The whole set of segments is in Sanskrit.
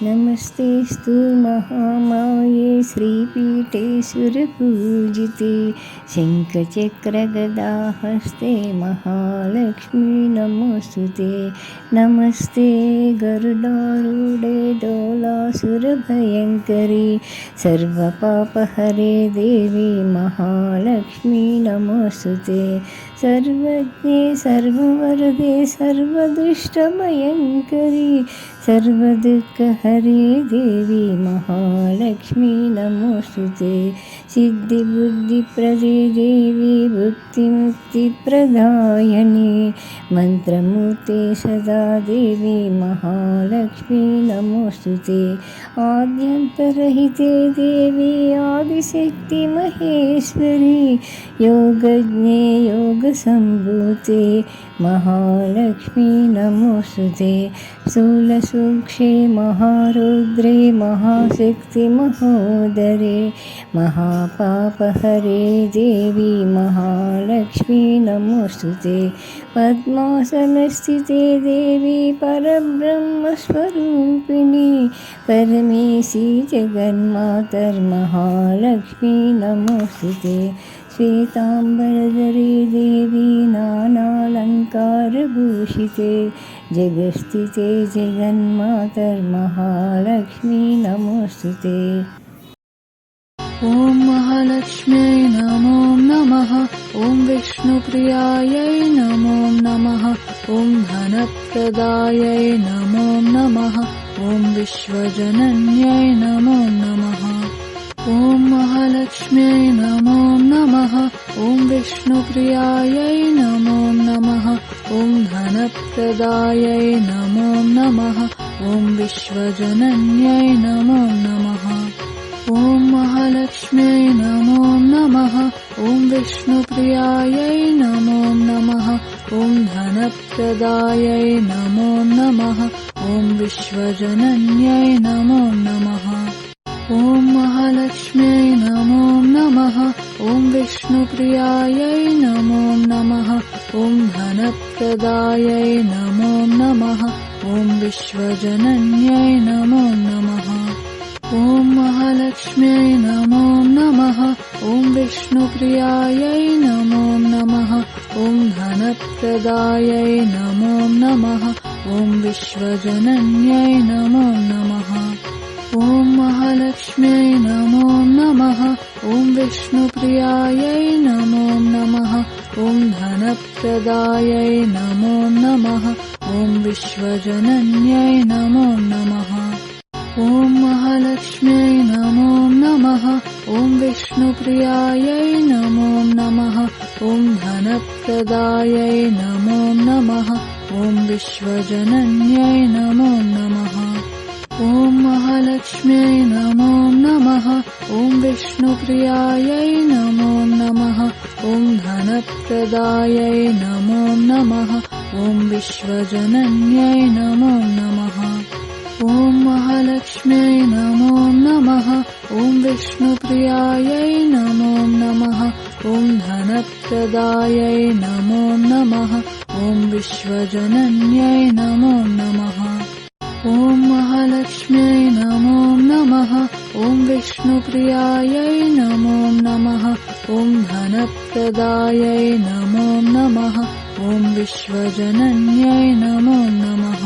नमस्तेस्तु महामाये श्रीपीठे सुरपूजिते शङ्खचक्रगदाहस्ते महालक्ष्मी नमोस्तुते। नमस्ते गरुडारूढे डोलासुरभयङ्करी सर्वपापहरे देवी महालक्ष्मी नमोस्तुते। सर्वज्ञे सर्ववरदे सर्वदुष्टभयङ्करी सर्वदुःखहरे देवी महालक्ष्मी नमोस्तुते। सिद्धिबुद्धिप्रदे देवी भुक्तिमुक्तिप्रदायिनी मन्त्रमूर्ते सदा देवी महालक्ष्मी नमोस्तुते। आद्यन्तरहिते देवी आदिशक्ति महेश्वरी योगज्ञे योगसम्भूते महालक्ष्मी नमोस्तुते। स्थूलसूक्ष्मे महारौद्रे महाशक्ति महोदरे महापापहरे देवी महालक्ष्मी नमोस्तुते। पद्मासनस्थिते देवी परब्रह्मस्वरूपिणी परमेशी जगन्मातर्महालक्ष्मी नमोस्तुते। श्वेताम्बरधरे देवी नानालङ्कारभूषिते जगस्थिते जगन्मातर्महालक्ष्मी नमोस्तुते। ॐ महालक्ष्म्यै नमो नमः। ॐ विष्णुप्रियायै नमो नमः। ॐ धनप्रदायै नमो नमः। ॐ विश्वजनन्यै नमो नमः। ॐ महालक्ष्म्यै नमो नमः। ॐ विष्णुप्रियायै नमो नमः। ॐ धनप्रदायै नमो नमः। ॐ विश्वजनन्यै नमो नमः। ॐ महालक्ष्म्यै नमो नमः। ॐ विष्णुप्रियायै नमो नमः। ॐ धनप्रदायै नमो नमः। ॐ विश्वजनन्यै नमो नमः। ॐ महालक्ष्म्यै नमो नमः। ॐ विष्णुप्रियायै नमो नमः। ॐ धनप्रदायै नमो नमः। ॐ विश्वजनन्यै नमो नमः। ॐ महालक्ष्म्यै नमो नमः। ॐ विष्णुप्रियायै नमो नमः। ॐ धनप्रदायै नमो नमः। ॐ विश्वजनन्यै नमो नमः। ॐ महालक्ष्म्यै नमो नमः। ॐ विष्णुप्रियायै नमो नमः। ॐ धनप्रदायै नमो नमः। ॐ विश्वजनन्यै नमो नमः। ॐ महालक्ष्म्यै नमो नमः। ॐ विष्णुप्रियायै नमो नमः। ॐ धनप्रदायै नमो नमः। ॐ विश्वजनन्यै नमो नमः। ॐ महालक्ष्म्यै नमो नमः। ॐ विष्णुप्रियायै नमो नमः। ॐ धनप्रदायै नमो नमः। ॐ विश्वजनन्यै नमो नमः। ॐ महालक्ष्म्यै नमो नमः। ॐ विष्णुप्रियायै नमो नमः। ॐ धनप्रदायै नमो नमः। ॐ विश्वजनन्यै नमो नमः। ॐ महालक्ष्म्यै नमो नमः। ॐ विष्णुप्रियायै नमो नमः। ॐ धनप्रदायै नमो नमः। ॐ विश्वजनन्यै नमो नमः।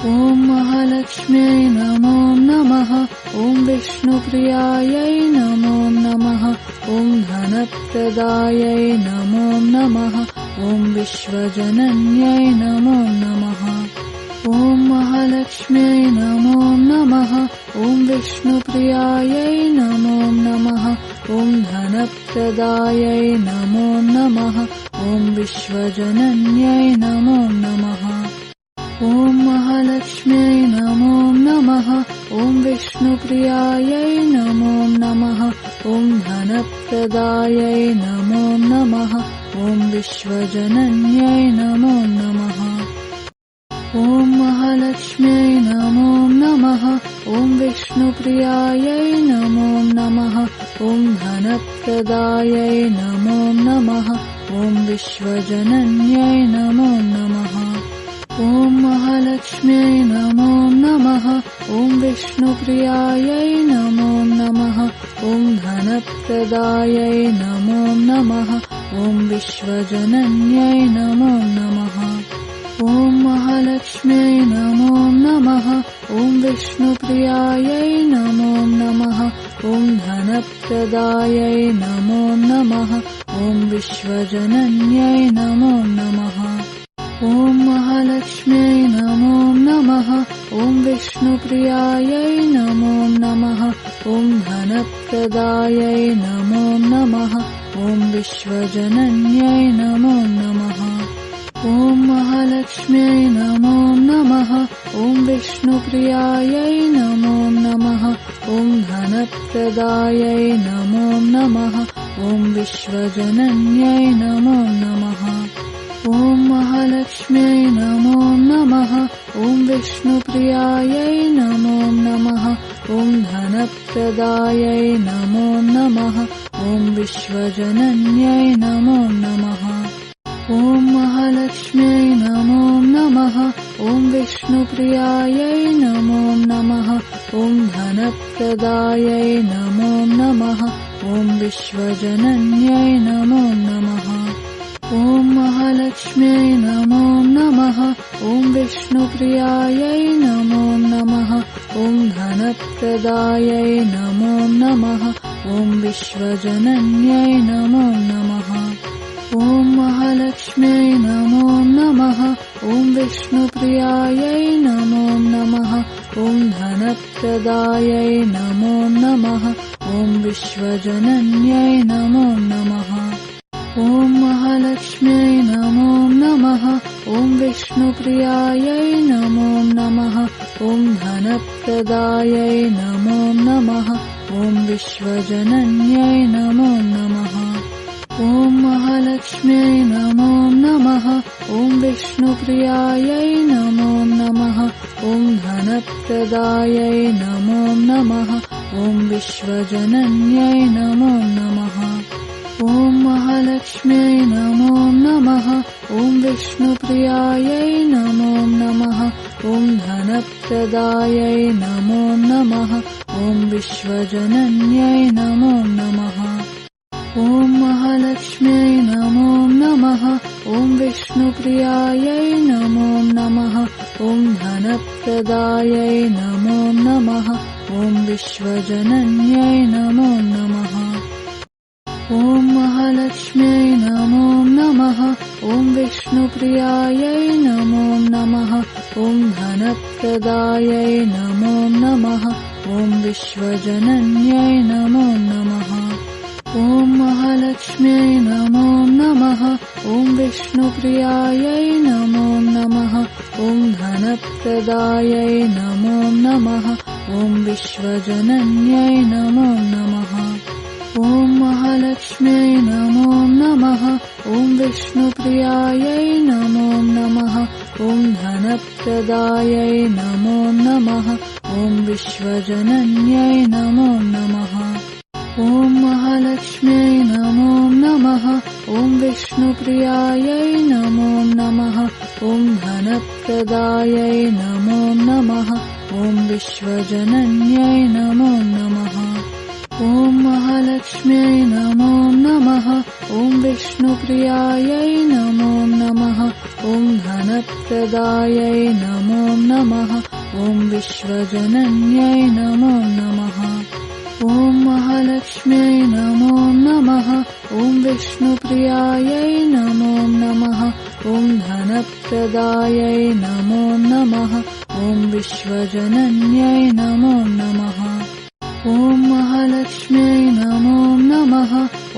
ॐ महालक्ष्म्यै नमो नमः। ॐ विष्णुप्रियायै नमो नमः। ॐ धनप्रदायै नमो नमः। ॐ विश्वजनन्यै नमो नमः। ॐ महालक्ष्म्यै नमो नमः। ॐ विष्णुप्रियायै नमो नमः। ॐ धनप्रदायै नमो नमः। ॐ विश्वजनन्यै नमो नमः। ॐ महालक्ष्म्यै नमो नमः। ॐ विष्णुप्रियायै नमो नमः। ॐ धनप्रदायै नमो नमः। ॐ विश्वजनन्यै नमो नमः। ॐ महालक्ष्म्यै नमो नमः। ॐ विष्णुप्रियायै नमो नमः। ॐ धनप्रदायै नमो नमः। ॐ विश्वजनन्यै नमो नमः। ॐ ॐ महालक्ष्म्यै नमो नमः। ॐ विष्णुप्रियायै नमो नमः। ॐ धनप्रदायै नमो नमः। ॐ विश्वजनन्यै नमो नमः। ॐ महालक्ष्म्यै नमो नमः। ॐ विष्णुप्रियायै नमो नमः। ॐ धनप्रदायै नमो नमः। ॐ विश्वजनन्यै नमो नमः। ॐ महालक्ष्म्यै नमो नमः। ॐ विष्णुप्रियायै नमो नमः। ॐ धनप्रदायै नमो नमः। ॐ विश्वजनन्यै नमो नमः। ॐ महालक्ष्म्यै नमो नमः। ॐ विष्णुप्रियायै नमो नमः। ॐ धनप्रदायै नमो नमः। ॐ विश्वजनन्यै नमो नमः। ॐ महालक्ष्म्यै नमो नमः। ॐ विष्णुप्रियायै नमो नमः। ॐ धनप्रदायै नमो नमः। ॐ विश्वजनन्यै नमो नमः। ॐ महालक्ष्म्यै नमो नमः। ॐ विष्णुप्रियायै नमो नमः। ॐ धनप्रदायै नमो नमः। ॐ विश्वजनन्यै नमो नमः। ॐ महालक्ष्म्यै नमो नमः। ॐ विष्णुप्रियायै नमो नमः। ॐ धनप्रदायै नमो नमः। ॐ विश्वजनन्यै नमो नमः। ॐ महालक्ष्म्यै नमो नमः। ॐ विष्णुप्रियायै नमो नमः। ॐ धनप्रदायै नमो नमः। ॐ विश्वजनन्यै नमो नमः। ॐ महालक्ष्म्यै नमो नमः। ॐ विष्णुप्रियायै नमो नमः। ॐ धनप्रदायै नमो नमः। ॐ विश्वजनन्यै नमो नमः। ॐ महालक्ष्म्यै नमो नमः। ॐ विष्णुप्रियायै नमो नमः। ॐ धनप्रदायै नमो नमः। ॐ विश्वजनन्यै नमो नमः। ॐ महालक्ष्म्यै नमो नमः। ॐ विष्णुप्रियायै नमो नमः। ॐ धनप्रदायै नमो नमः। ॐ विश्वजनन्यै नमो नमः। ॐ महालक्ष्म्यै नमो नमः। ॐ विष्णुप्रियायै नमो नमः। ॐ धनप्रदायै नमो नमः। ॐ विश्वजनन्यै नमो नमः। ॐ महालक्ष्म्यै नमो नमः। ॐ विष्णुप्रियायै नमो नमः। ॐ धनप्रदायै नमो नमः। ॐ विश्वजनन्यै नमो नमः। ॐ महालक्ष्म्यै नमो नमः। ॐ विष्णुप्रियायै नमो नमः। ॐ धनप्रदायै नमो नमः। ॐ विश्वजनन्यै नमो नमः। ॐ महालक्ष्म्यै नमो नमः। ॐ विष्णुप्रियायै नमो नमः। ॐ धनप्रदायै नमो नमः। ॐ विश्वजनन्यै नमो नमः। ॐ महालक्ष्म्यै नमो नमः। ॐ विष्णुप्रियायै नमो नमः। ॐ धनप्रदायै नमो नमः। ॐ विश्वजनन्यै नमो नमः। ॐ महालक्ष्म्यै नमो नमः। ॐ विष्णुप्रियायै नमो नमः। ॐ धनप्रदायै नमो नमः। ॐ विश्वजनन्यै नमो नमः। ॐ महालक्ष्म्यै नमो नमः। ॐ विष्णुप्रियायै नमो नमः। ॐ धनप्रदायै नमो नमः। ॐ विश्वजनन्यै नमो नमः। ॐ महालक्ष्म्यै नमो नमः।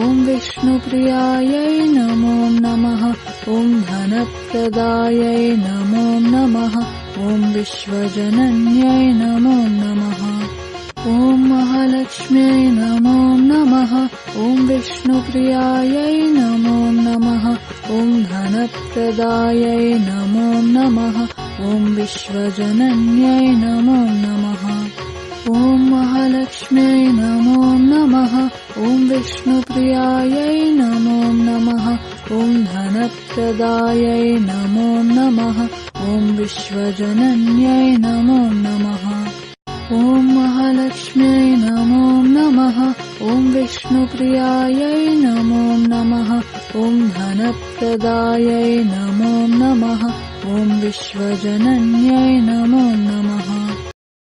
ॐ विष्णुप्रियायै नमो नमः। ॐ धनप्रदायै नमो नमः। ॐ विश्वजनन्यै नमो नमः। ॐ महालक्ष्म्यै नमो नमः। ॐ विष्णुप्रियायै नमो नमः। ॐ धनप्रदायै नमो नमः। ॐ विश्वजनन्यै नमो नमः। ॐ महालक्ष्म्यै नमो नमः। ॐ विष्णुप्रियायै नमो नमः। ॐ धनप्रदायै नमो नमः। ॐ विश्वजनन्यै नमो नमः। ॐ महालक्ष्म्यै नमो नमः। ॐ विष्णुप्रियायै नमो नमः। ॐ धनप्रदायै नमो नमः। ॐ विश्वजनन्यै नमो नमः।